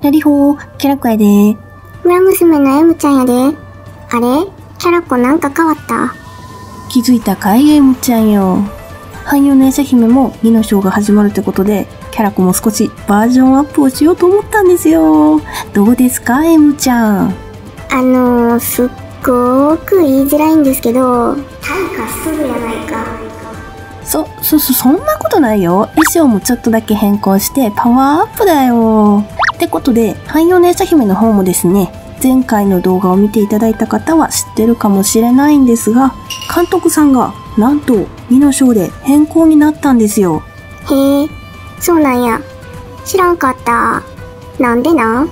ラリホー、キャラコやで。村娘の M ちゃんやで。あれキャラコなんか変わった？気づいたかい M ちゃんよ。汎用の夜叉姫も2の章が始まるってことで、キャラコも少しバージョンアップをしようと思ったんですよ。どうですか M ちゃん。すっごーく言いづらいんですけど、退化するやないか。そんなことないよ。衣装もちょっとだけ変更してパワーアップだよ。ってことで、汎用の夜叉姫の方もですね、前回の動画を見ていただいた方は知ってるかもしれないんですが、監督さんがなんと2の章で変更になったんですよ。へえ、そうなんや。知らんかった。なんでなん？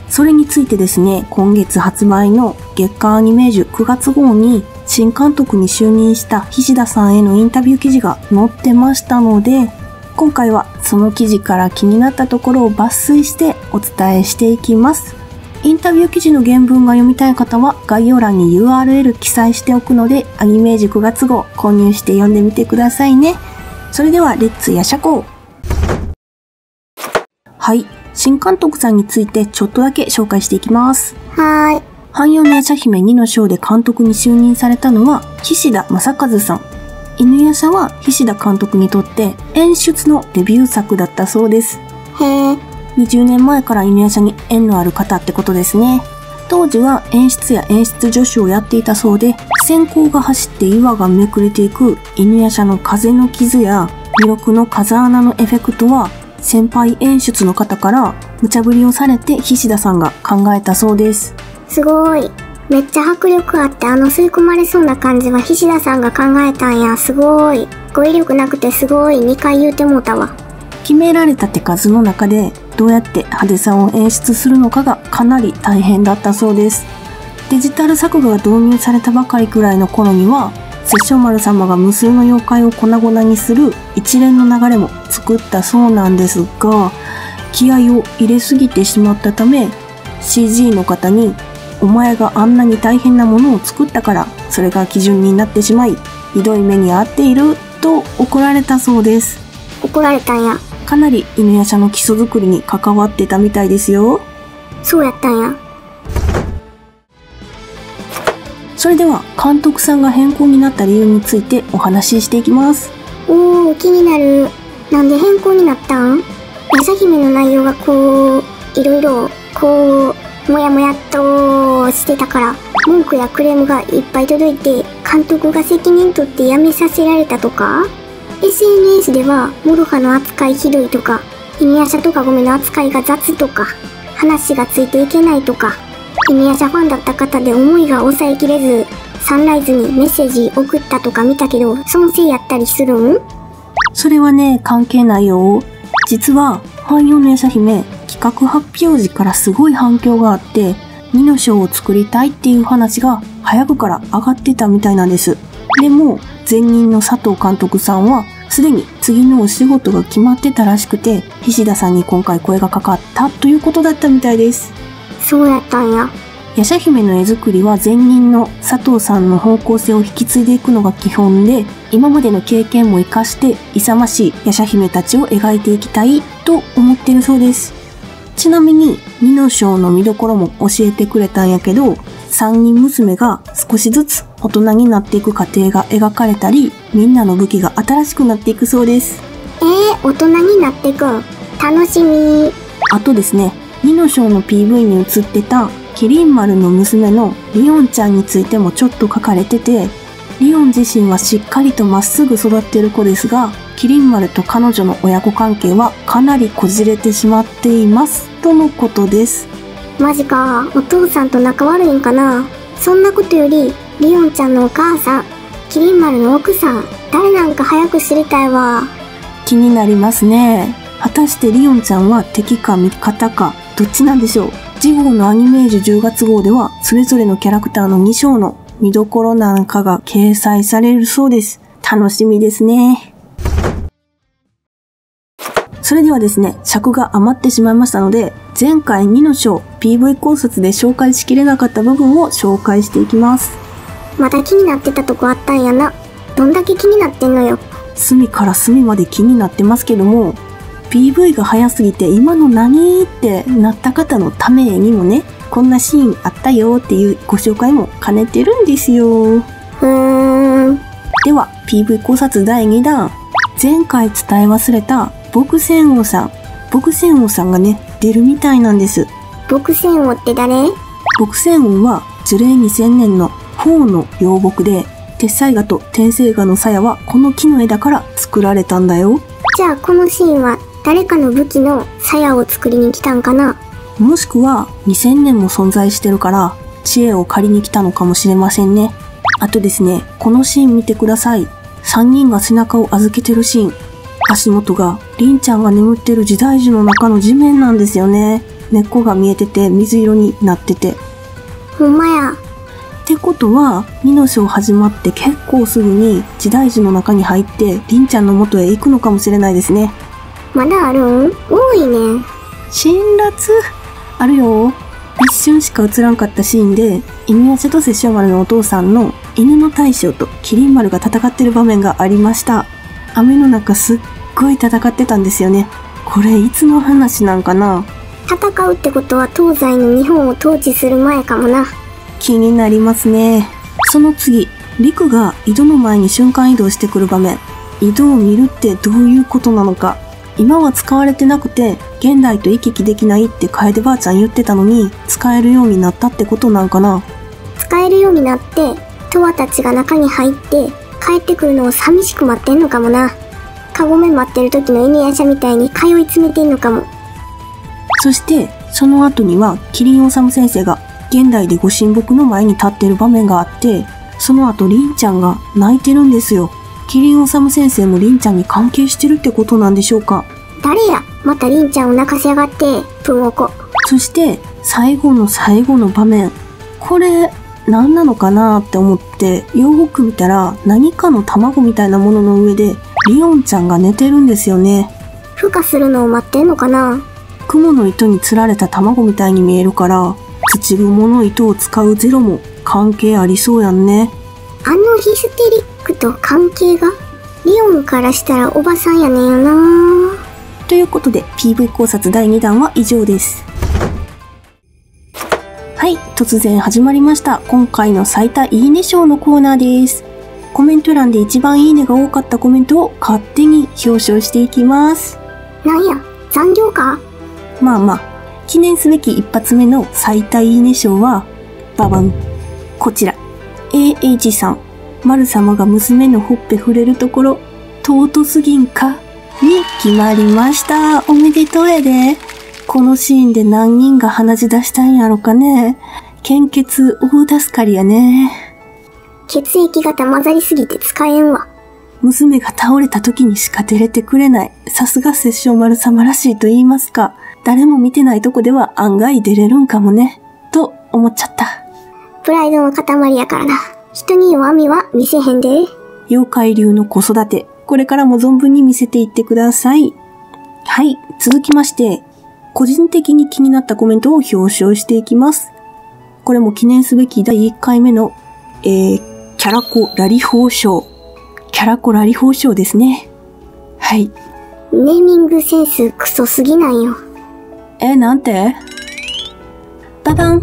それについてですね、今月発売の月刊アニメージュ9月号に新監督に就任した菱田さんへのインタビュー記事が載ってましたので、今回はその記事から気になったところを抜粋してお伝えしていきます。インタビュー記事の原文が読みたい方は概要欄に URL 記載しておくので、アニメージュ9月号購入して読んでみてくださいね。それではレッツヤシャコー。はい。新監督さんについてちょっとだけ紹介していきます。はーい。汎用の夜叉姫2の章で監督に就任されたのは菱田正和さん。犬夜叉は菱田監督にとって演出のデビュー作だったそうです。へえ。20年前から犬夜叉に縁のある方ってことですね。当時は演出や演出助手をやっていたそうで、閃光が走って岩がめくれていく犬夜叉の風の傷や弥勒の風穴のエフェクトは先輩演出の方から無茶ぶりをされて菱田さんが考えたそうです。すごい。めっちゃ迫力あって吸い込まれそうな感じは菱田さんが考えたんや。すごい。語彙力なくてすごい2回言うてもうたわ。決められた手数の中でどうやって派手さを演出するのかがかなり大変だったそうです。デジタル作画が導入されたばかりくらいの頃には、殺生丸様が無数の妖怪を粉々にする一連の流れも作ったそうなんですが、気合を入れすぎてしまったため CG の方にお前があんなに大変なものを作ったからそれが基準になってしまいひどい目に遭っていると怒られたそうです。怒られたんや。かなり犬夜叉の基礎作りに関わってたみたいですよ。そうやったんや。それでは監督さんが変更になった理由についてお話ししていきます。おー、気になる。なんで変更になったん？夜叉姫の内容がいろいろもやもやっとしてたから、文句やクレームがいっぱい届いて、監督が責任取って辞めさせられたとか？ SNS では、モロハの扱いひどいとか、犬夜叉とかごめの扱いが雑とか、話がついていけないとか、犬夜叉ファンだった方で思いが抑えきれず、サンライズにメッセージ送ったとか見たけど、そのせいやったりするん？それはね、関係ないよ。実は、汎用の夜叉姫、企画発表時からすごい反響があって、2の章を作りたいっていう話が早くから上がってたみたいなんです。でも、前任の佐藤監督さんは、すでに次のお仕事が決まってたらしくて、菱田さんに今回声がかかったということだったみたいです。そうやったんや。夜叉姫の絵作りは前任の佐藤さんの方向性を引き継いでいくのが基本で、今までの経験も活かして勇ましい夜叉姫たちを描いていきたいと思ってるそうです。ちなみに2の章の見どころも教えてくれたんやけど、3人娘が少しずつ大人になっていく過程が描かれたり、みんなの武器が新しくなっていくそうです。大人になっていくん？楽しみ。あとですね、2の章の PV に映ってたキリン丸の娘のリオンちゃんについてもちょっと書かれてて、リオン自身はしっかりとまっすぐ育っている子ですが、キリン丸と彼女の親子関係はかなりこじれてしまっていますとのことです。マジか、お父さんと仲悪いんかな。そんなことよりリオンちゃんのお母さん、キリン丸の奥さん、誰なんか早く知りたいわ。気になりますね。果たしてリオンちゃんは敵か味方かどっちなんでしょう。次号のアニメージュ10月号ではそれぞれのキャラクターの2章の見どころなんかが掲載されるそうです。楽しみですね。それではですね、尺が余ってしまいましたので、前回2の章 PV 考察で紹介しきれなかった部分を紹介していきます。また気になってたとこあったんやな。どんだけ気になってんのよ。隅から隅まで気になってますけども、PV が早すぎて今の何ってなった方のためにもね、こんなシーンあったよっていうご紹介も兼ねてるんですよ。では PV 考察第2弾。前回伝え忘れた朴仙翁さん。朴仙翁さんがね、出るみたいなんです。朴仙翁って誰？朴仙翁は樹齢2000年の鳳の幼木で、鉄犀蛾と天青蛾の鞘はこの木の枝から作られたんだよ。じゃあこのシーンは誰かの武器の鞘を作りに来たんかな？もしくは2000年も存在してるから知恵を借りに来たのかもしれませんね。あとですね、このシーン見てください。3人が背中を預けてるシーン。足元が凛ちゃんが眠ってる時代樹の中の地面なんですよね。根っこが見えてて水色になってて。ほんまや。ってことは、2の章始まって結構すぐに時代樹の中に入って凛ちゃんの元へ行くのかもしれないですね。まだあるん？多いね。辛辣あるよ。一瞬しか映らんかったシーンで、犬夜叉と殺生丸のお父さんの犬の大将と麒麟丸が戦ってる場面がありました。雨の中すっごい戦ってたんですよね。これいつの話なんかな？戦うってことは東西の日本を統治する前かもな。気になりますね。その次、陸が井戸の前に瞬間移動してくる場面。井戸を見るってどういうことなのか。今は使われてなくて、現代と行き来できないって楓ばあちゃん言ってたのに、使えるようになったってことなんかな。使えるようになって、トワたちが中に入って、帰ってくるのを寂しく待ってんのかもな。カゴメ待ってる時の犬夜叉みたいに通い詰めてんのかも。そして、その後には、麒麟治先生が、現代でご神木の前に立ってる場面があって、その後凛ちゃんが泣いてるんですよ。麒麟治先生も凛ちゃんに関係してるってことなんでしょうか。誰や、また凛ちゃんを泣かせやがって、プンオコ。そして、最後の最後の場面。これ、何なのかなって思って、よく見たら、何かの卵みたいなものの上で、リオンちゃんが寝てるんですよね。孵化するのを待ってんのかな？雲の糸に釣られた卵みたいに見えるから、土雲の糸を使うゼロも関係ありそうやんね。あのヒステリックと関係が？リオンからしたらおばさんやねんよな。ということで PV 考察第2弾は以上です。はい、突然始まりました。今回の最多いいね賞のコーナーです。コメント欄で一番いいねが多かったコメントを勝手に表彰していきます。なんや、残業か？まあまあ、記念すべき一発目の最多いいね賞は、ババン。こちら。AH さん。丸様が娘のほっぺ触れるところ、尊すぎんかに決まりました。おめでとうやで。このシーンで何人が鼻血出したんやろかね。献血大助かりやね。血液型混ざりすぎて使えんわ。娘が倒れた時にしか出れてくれない。さすが殺生丸様らしいと言いますか。誰も見てないとこでは案外出れるんかもね。と思っちゃった。プライドの塊やからな。人に弱みは見せへんで。妖怪流の子育て。これからも存分に見せていってください。はい。続きまして、個人的に気になったコメントを表彰していきます。これも記念すべき第1回目の、キャラコラリフォー賞。キャラコラリフォー賞ですね。はい。ネーミングセンスクソすぎなんよ。なんて？ババン！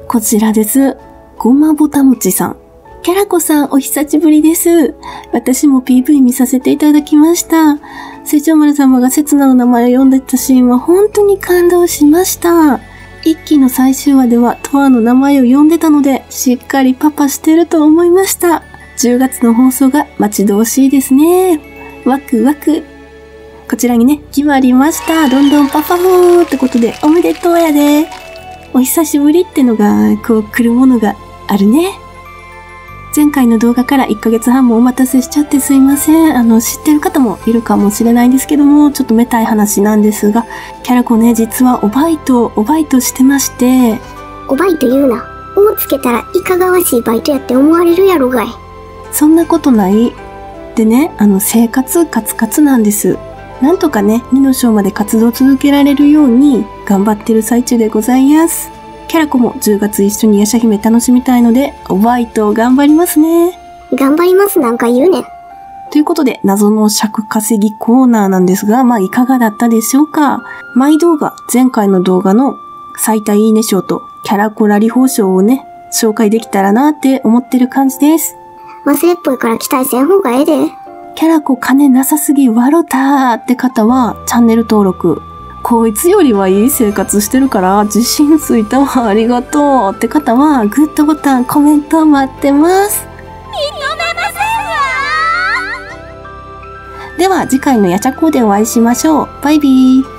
こちらです。ごまぼたもちさん。キャラコさんお久しぶりです。私も PV 見させていただきました。成長丸様が刹那の名前を読んでたシーンは本当に感動しました。一期の最終話ではトアの名前を読んでたので、しっかりパパしてると思いました。10月の放送が待ち遠しいですね。ワクワク。こちらにね、決まりました。どんどんパパホーってことでおめでとうやで。お久しぶりってのが、こう来るものがあるね。前回の動画から1ヶ月半もお待たせしちゃってすいません。知ってる方もいるかもしれないんですけども、ちょっとめたい話なんですが、キャラコね、実はおバイトしてまして。おバイト言うな。おつけたらいかがわしいバイトやって思われるやろがい。そんなことない。でね、生活カツカツなんです。なんとかね、2の章まで活動続けられるように頑張ってる最中でございます。キャラコも10月一緒に夜叉姫楽しみたいので、おバイト頑張りますね。頑張りますなんか言うねん。ということで、謎の尺稼ぎコーナーなんですが、いかがだったでしょうか？マイ動画、前回の動画の最多いいね賞とキャラコラリ報賞をね、紹介できたらなって思ってる感じです。忘れっぽいから期待せん方がええで。キャラコ金なさすぎ笑ったーって方は、チャンネル登録。こいつよりはいい生活してるから自信ついたわ、ありがとうって方は、グッドボタン、コメント待ってます。では次回のやちゃこでお会いしましょう。バイビー。